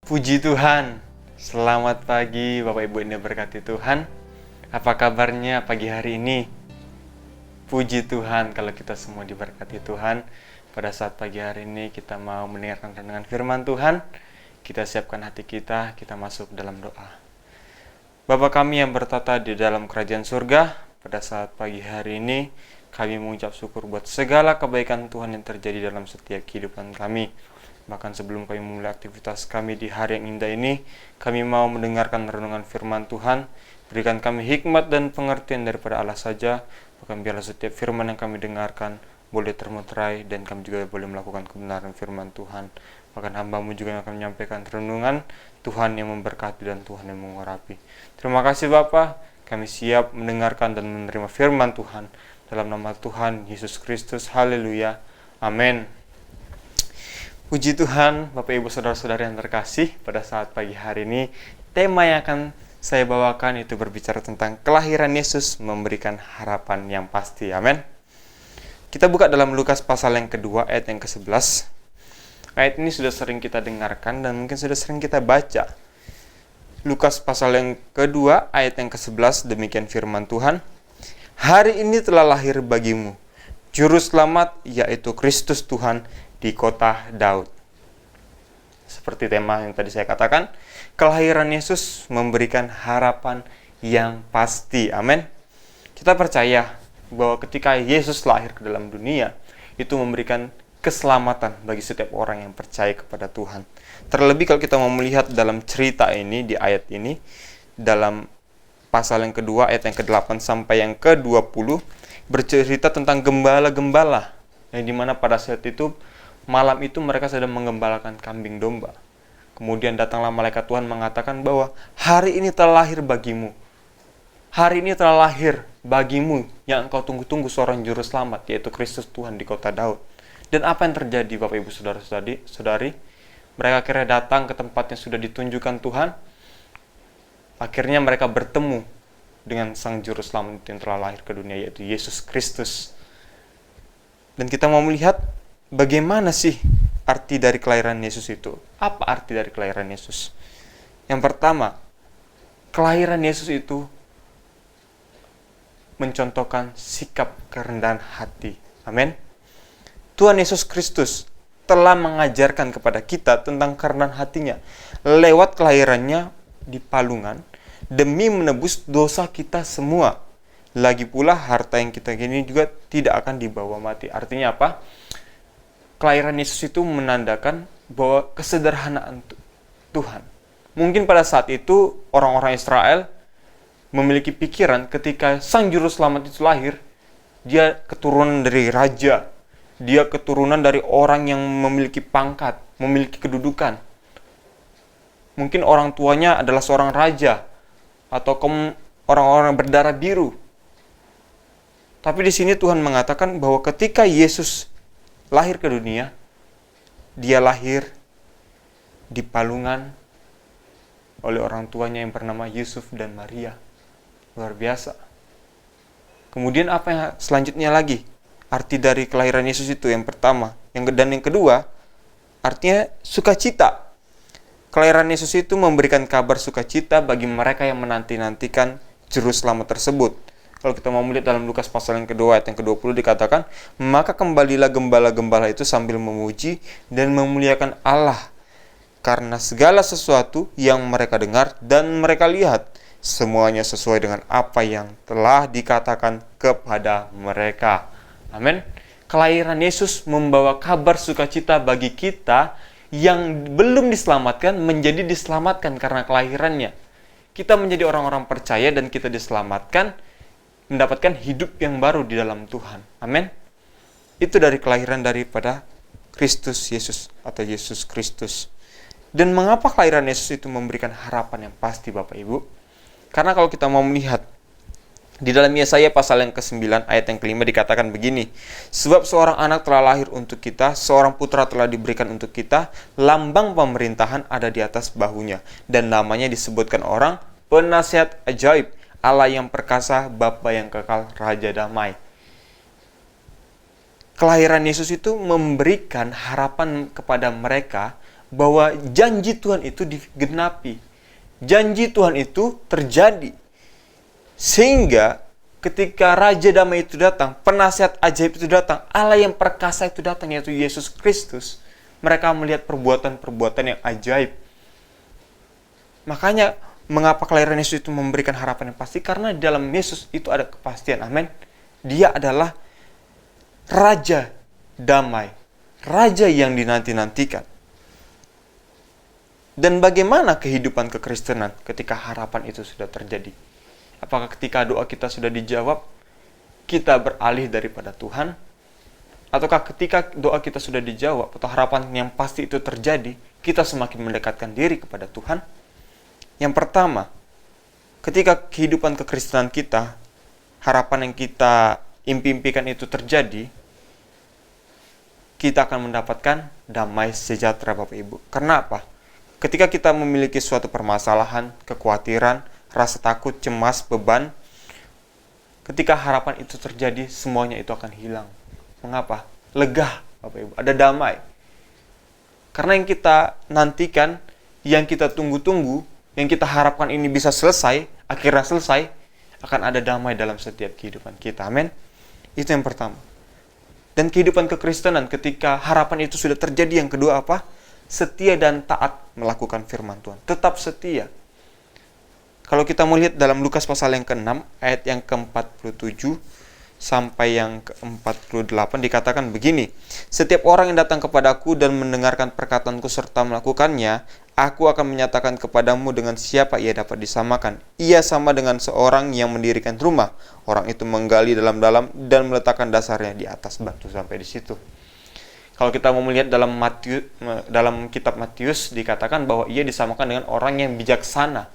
Puji Tuhan, selamat pagi Bapak Ibu yang diberkati Tuhan. Apa kabarnya pagi hari ini? Puji Tuhan kalau kita semua diberkati Tuhan. Pada saat pagi hari ini kita mau mendengarkan renungan firman Tuhan. Kita siapkan hati kita masuk dalam doa. Bapa kami yang bertata di dalam kerajaan surga, pada saat pagi hari ini kami mengucap syukur buat segala kebaikan Tuhan yang terjadi dalam setiap kehidupan kami. Bahkan sebelum kami memulai aktivitas kami di hari yang indah ini, kami mau mendengarkan renungan firman Tuhan. Berikan kami hikmat dan pengertian daripada Allah saja. Bahkan biarlah setiap firman yang kami dengarkan boleh termeterai dan kami juga boleh melakukan kebenaran firman Tuhan. Bahkan hamba-Mu juga yang akan menyampaikan renungan, Tuhan yang memberkati dan Tuhan yang mengurapi. Terima kasih Bapa, kami siap mendengarkan dan menerima firman Tuhan. Dalam nama Tuhan Yesus Kristus, haleluya, amin. Puji Tuhan, Bapak Ibu Saudara-saudari yang terkasih, pada saat pagi hari ini, tema yang akan saya bawakan itu berbicara tentang kelahiran Yesus memberikan harapan yang pasti, amin. Kita buka dalam Lukas pasal yang kedua, ayat yang ke-11. Ayat ini sudah sering kita dengarkan dan mungkin sudah sering kita baca. Lukas pasal yang kedua, ayat yang ke-11, demikian firman Tuhan. Hari ini telah lahir bagimu Juru Selamat, yaitu Kristus Tuhan, di kota Daud. Seperti tema yang tadi saya katakan, kelahiran Yesus memberikan harapan yang pasti. Amin. Kita percaya bahwa ketika Yesus lahir ke dalam dunia, itu memberikan keselamatan bagi setiap orang yang percaya kepada Tuhan. Terlebih kalau kita mau melihat dalam cerita ini, di ayat ini, dalam pasal yang kedua, ayat yang ke-8 sampai yang ke-20, bercerita tentang gembala-gembala, yang dimana pada saat itu malam itu mereka sedang menggembalakan kambing domba. Kemudian datanglah malaikat Tuhan mengatakan bahwa hari ini telah lahir bagimu. Hari ini telah lahir bagimu yang engkau tunggu-tunggu seorang juru selamat, yaitu Kristus Tuhan di kota Daud. Dan apa yang terjadi Bapak Ibu Saudara-saudari? Mereka akhirnya datang ke tempat yang sudah ditunjukkan Tuhan. Akhirnya mereka bertemu dengan sang juru selamat yang telah lahir ke dunia, yaitu Yesus Kristus. Dan kita mau melihat bagaimana sih arti dari kelahiran Yesus itu? Apa arti dari kelahiran Yesus? Yang pertama, kelahiran Yesus itu mencontohkan sikap kerendahan hati. Amin. Tuhan Yesus Kristus telah mengajarkan kepada kita tentang kerendahan hatinya lewat kelahirannya di palungan demi menebus dosa kita semua. Lagi pula harta yang kita gini juga tidak akan dibawa mati. Artinya apa? Kelahiran Yesus itu menandakan bahwa kesederhanaan Tuhan. Mungkin pada saat itu orang-orang Israel memiliki pikiran ketika sang juru selamat itu lahir, dia keturunan dari raja, dia keturunan dari orang yang memiliki pangkat, memiliki kedudukan. Mungkin orang tuanya adalah seorang raja atau orang-orang berdarah biru. Tapi di sini Tuhan mengatakan bahwa ketika Yesus lahir ke dunia, dia lahir di palungan oleh orang tuanya yang bernama Yusuf dan Maria. Luar biasa. Kemudian apa yang selanjutnya lagi? Arti dari kelahiran Yesus itu yang pertama. Dan yang kedua, artinya sukacita. Kelahiran Yesus itu memberikan kabar sukacita bagi mereka yang menanti-nantikan juru selamat tersebut. Kalau kita mau melihat dalam Lukas pasal yang kedua, ayat yang ke-20 dikatakan, maka kembalilah gembala-gembala itu sambil memuji dan memuliakan Allah, karena segala sesuatu yang mereka dengar dan mereka lihat, semuanya sesuai dengan apa yang telah dikatakan kepada mereka. Amin. Kelahiran Yesus membawa kabar sukacita bagi kita yang belum diselamatkan menjadi diselamatkan karena kelahirannya. Kita menjadi orang-orang percaya dan kita diselamatkan, mendapatkan hidup yang baru di dalam Tuhan. Amin. Itu dari kelahiran daripada Kristus Yesus atau Yesus Kristus. Dan mengapa kelahiran Yesus itu memberikan harapan yang pasti Bapak Ibu? Karena kalau kita mau melihat di dalam Yesaya pasal yang ke-9 ayat yang ke-5 dikatakan begini, sebab seorang anak telah lahir untuk kita, seorang putra telah diberikan untuk kita, lambang pemerintahan ada di atas bahunya, dan namanya disebutkan orang penasihat ajaib, Allah yang perkasa, Bapa yang kekal, Raja damai. Kelahiran Yesus itu memberikan harapan kepada mereka bahwa janji Tuhan itu digenapi. Janji Tuhan itu terjadi. Sehingga ketika Raja Damai itu datang, penasihat ajaib itu datang, Allah yang perkasa itu datang, yaitu Yesus Kristus, mereka melihat perbuatan-perbuatan yang ajaib. Makanya mengapa kelahiran Yesus itu memberikan harapan yang pasti? Karena di dalam Yesus itu ada kepastian. Amin. Dia adalah Raja Damai, Raja yang dinanti-nantikan. Dan bagaimana kehidupan kekristenan ketika harapan itu sudah terjadi? Apakah ketika doa kita sudah dijawab, kita beralih daripada Tuhan? Ataukah ketika doa kita sudah dijawab, atau harapan yang pasti itu terjadi, kita semakin mendekatkan diri kepada Tuhan? Yang pertama, ketika kehidupan kekristenan kita, harapan yang kita impikan itu terjadi, kita akan mendapatkan damai sejahtera, Bapak Ibu. Karena apa? Ketika kita memiliki suatu permasalahan, kekhawatiran, rasa takut, cemas, beban, ketika harapan itu terjadi, semuanya itu akan hilang. Mengapa? Lega, Bapak Ibu. Ada damai. Karena yang kita nantikan, yang kita tunggu-tunggu, yang kita harapkan ini bisa selesai, akhirnya selesai, akan ada damai dalam setiap kehidupan kita. Amin. Itu yang pertama. Dan kehidupan kekristenan ketika harapan itu sudah terjadi, yang kedua apa? Setia dan taat melakukan firman Tuhan. Tetap setia. Kalau kita melihat dalam Lukas pasal yang ke-6, ayat yang ke-47 sampai yang ke-48 dikatakan begini. Setiap orang yang datang kepadaku dan mendengarkan perkataanku serta melakukannya, aku akan menyatakan kepadamu dengan siapa ia dapat disamakan. Ia sama dengan seorang yang mendirikan rumah. Orang itu menggali dalam-dalam dan meletakkan dasarnya di atas batu. Sampai di situ. Kalau kita mau melihat dalam kitab Matius dikatakan bahwa ia disamakan dengan orang yang bijaksana.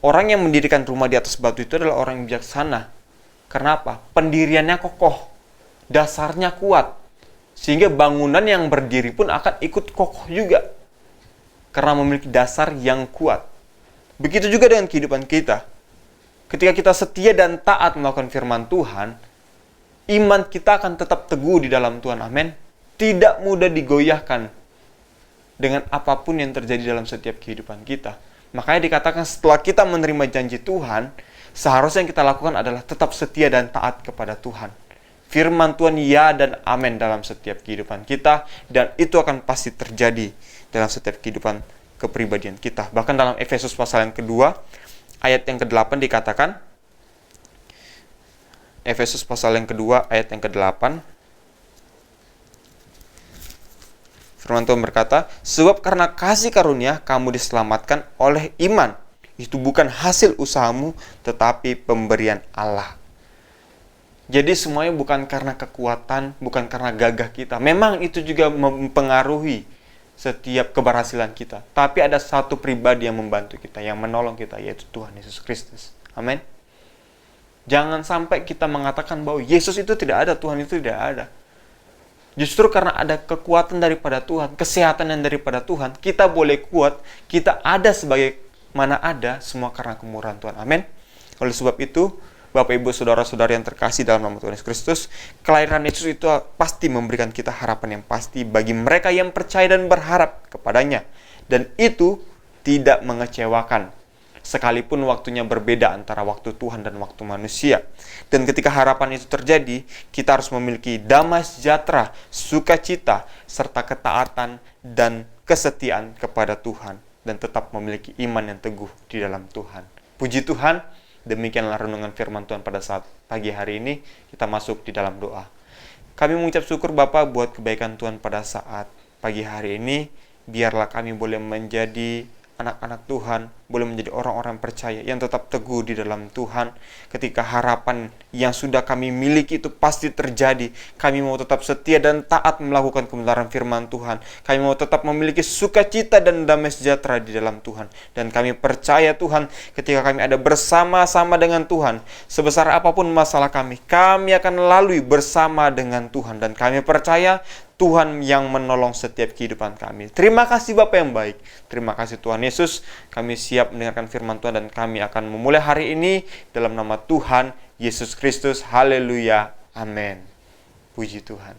Orang yang mendirikan rumah di atas batu itu adalah orang yang bijaksana. Karena apa? Pendiriannya kokoh, dasarnya kuat. Sehingga bangunan yang berdiri pun akan ikut kokoh juga. Karena memiliki dasar yang kuat. Begitu juga dengan kehidupan kita. Ketika kita setia dan taat melakukan firman Tuhan, iman kita akan tetap teguh di dalam Tuhan. Amin. Tidak mudah digoyahkan dengan apapun yang terjadi dalam setiap kehidupan kita. Makanya dikatakan setelah kita menerima janji Tuhan, seharusnya yang kita lakukan adalah tetap setia dan taat kepada Tuhan. Firman Tuhan ya dan amin dalam setiap kehidupan kita, dan itu akan pasti terjadi dalam setiap kehidupan kepribadian kita. Bahkan dalam Efesus pasal yang kedua, ayat yang ke-8 dikatakan, Efesus pasal yang kedua, ayat yang ke-8, firman Tuhan berkata, sebab karena kasih karunia kamu diselamatkan oleh iman. Itu bukan hasil usahamu, tetapi pemberian Allah. Jadi semuanya bukan karena kekuatan, bukan karena gagah kita. Memang itu juga mempengaruhi setiap keberhasilan kita. Tapi ada satu pribadi yang membantu kita, yang menolong kita, yaitu Tuhan Yesus Kristus. Amin. Jangan sampai kita mengatakan bahwa Yesus itu tidak ada, Tuhan itu tidak ada. Justru karena ada kekuatan daripada Tuhan, kesehatan yang daripada Tuhan, kita boleh kuat, kita ada sebagai mana ada, semua karena kemurahan Tuhan. Amin. Oleh sebab itu, Bapak Ibu Saudara-saudara yang terkasih dalam nama Tuhan Yesus Kristus, kelahiran Yesus itu pasti memberikan kita harapan yang pasti bagi mereka yang percaya dan berharap kepadanya. Dan itu tidak mengecewakan. Sekalipun waktunya berbeda antara waktu Tuhan dan waktu manusia. Dan ketika harapan itu terjadi, kita harus memiliki damai sejahtera, sukacita, serta ketaatan dan kesetiaan kepada Tuhan. Dan tetap memiliki iman yang teguh di dalam Tuhan. Puji Tuhan, demikianlah renungan firman Tuhan pada saat pagi hari ini. Kita masuk di dalam doa. Kami mengucap syukur Bapa buat kebaikan Tuhan pada saat pagi hari ini. Biarlah kami boleh menjadi anak-anak Tuhan, boleh menjadi orang-orang percaya yang tetap teguh di dalam Tuhan. Ketika harapan yang sudah kami miliki itu pasti terjadi, kami mau tetap setia dan taat melakukan kebenaran firman Tuhan. Kami mau tetap memiliki sukacita dan damai sejahtera di dalam Tuhan. Dan kami percaya Tuhan, ketika kami ada bersama-sama dengan Tuhan, sebesar apapun masalah kami akan lalui bersama dengan Tuhan. Dan kami percaya Tuhan yang menolong setiap kehidupan kami. Terima kasih Bapa yang baik. Terima kasih Tuhan Yesus. Kami siap mendengarkan firman Tuhan dan kami akan memulai hari ini dalam nama Tuhan Yesus Kristus. Haleluya. Amin. Puji Tuhan.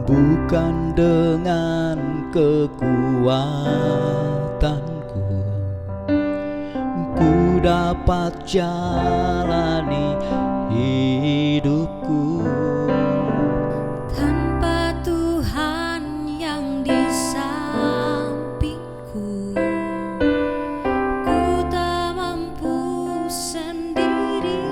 bukan dengan kekuatanku ku dapat jalani hidupku. Tanpa Tuhan yang di sampingku, ku tak mampu sendiri.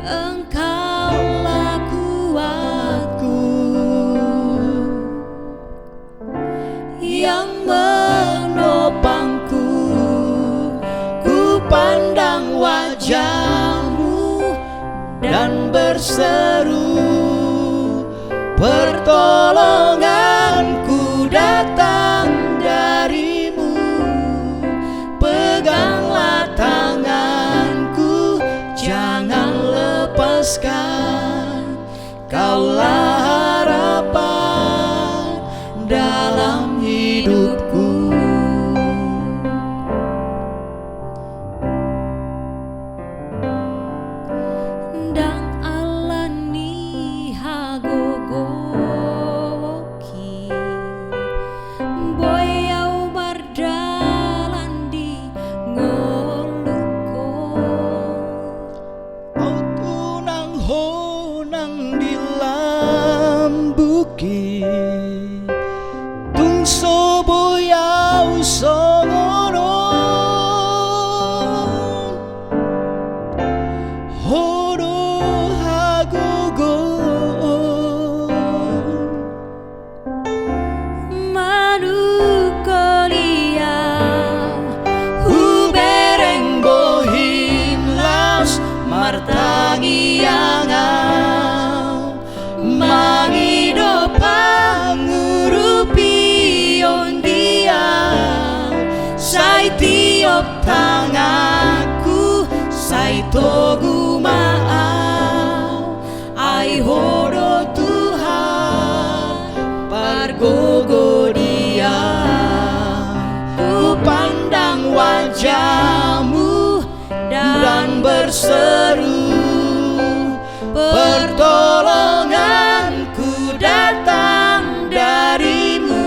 Engkaulah kuatku yang menopangku. Ku pandang wajah-Mu Dan berseru, pertolonganku datang dari-Mu. Peganglah tanganku, jangan lepaskan. Kaulah harapan dalam hidupku. Dang alani hagogoki, boyau bardalan di ngoluko. Oh tunang honang di lambuki, tungso boyau songono. Hodo hagogo, Manukolia hubereng bohim las martangiangau, mangido pangurupi ondia, sai tiop tangaku, sai togu maau, ai hodo Tuhan pargogo dia. Ku pandang wajah-Mu dan berseru, pertolonganku datang dari-Mu.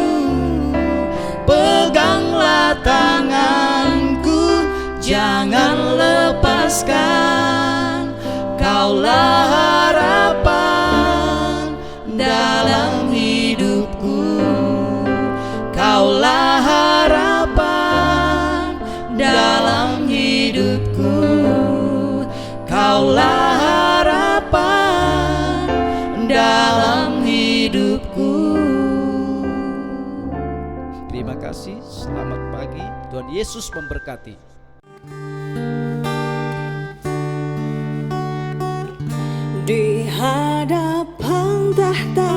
Peganglah tanganku, jangan lepaskan. Kaulah harapan dalam hidupku. Kaulah harapan dalam hidupku. Kaulah harapan dalam hidupku. Terima kasih, selamat pagi. Tuhan Yesus memberkati. di hadapan tahta